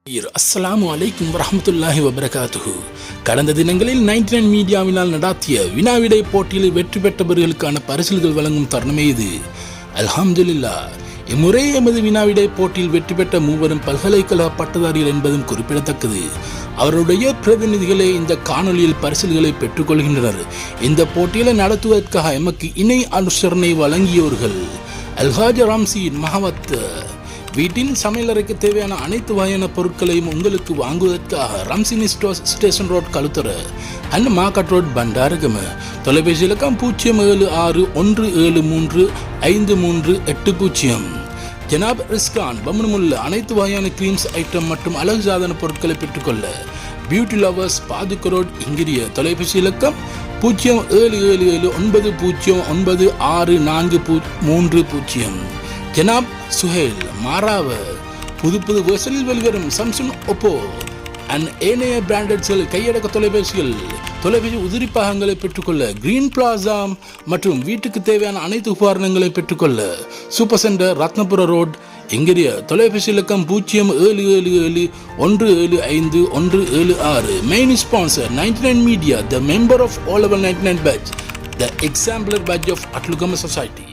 அஸ்ஸலாமு அலைக்கும் வரஹ்மத்துல்லாஹி வபரகாத்துஹு. கடந்த தினங்களில் 99 மீடியாவினால் நடாத்திய வினாவிடை போட்டியில் வெற்றி பெற்றவர்களுக்கான பரிசில்கள் வழங்கும் தருணமே இது. அல்ஹம்துலில்லாஹ். இம்முறை எமது வினாவிடை போட்டியில் வெற்றி பெற்ற மூவரும் பல்கலைக்கழக பட்டதாரிகள் என்பதும் குறிப்பிடத்தக்கது. அவருடைய பிரதிநிதிகளே இந்த காணொலியில் பரிசில்களை பெற்றுக்கொள்கின்றனர். இந்த போட்டியில நடத்துவதற்காக எமக்கு இணை அனுசரணை வழங்கியோர்கள் அல்ஹாஜ் ராம்சி மஹவத். வீட்டின் சமையலறைக்கு தேவையான அனைத்து வகையான பொருட்களையும் உங்களுக்கு வாங்குவதற்காக ரம்சினி station road Kalutara and market road Bandaragama. தொலைபேசி இலக்கம் 0661735380. ஜனாப் ரிஸ்கான் பம்னுமுல்ல அனைத்து வகையான கிரீம்ஸ் ஐட்டம் மற்றும் அழகு சாதன பொருட்களை பெற்றுக்கொள்ள பியூட்டி லவர்ஸ் பாதுக்க ரோட் இங்கிரிய. தொலைபேசி இலக்கம் 0777909640. ஜனாப் சுஹேல் மாராவ புது வேர்ஷனில் வெளிவரும் சாம்சங் ஒப்போ அண்ட் ஏனைய பிராண்டட்கள் கையடக்க தொலைபேசி உதிரி பாகங்களை பெற்றுக்கொள்ள கிரீன் பிளாசா மற்றும் வீட்டுக்கு தேவையான அனைத்து உபகரணங்களை பெற்றுக்கொள்ள super centre Ratnapura road Ingiriya. தொலைபேசி இலக்கம் 0777175176. Main sponsor 99 media, the member of all over 99 batch, the exemplar batch of Atulugama society.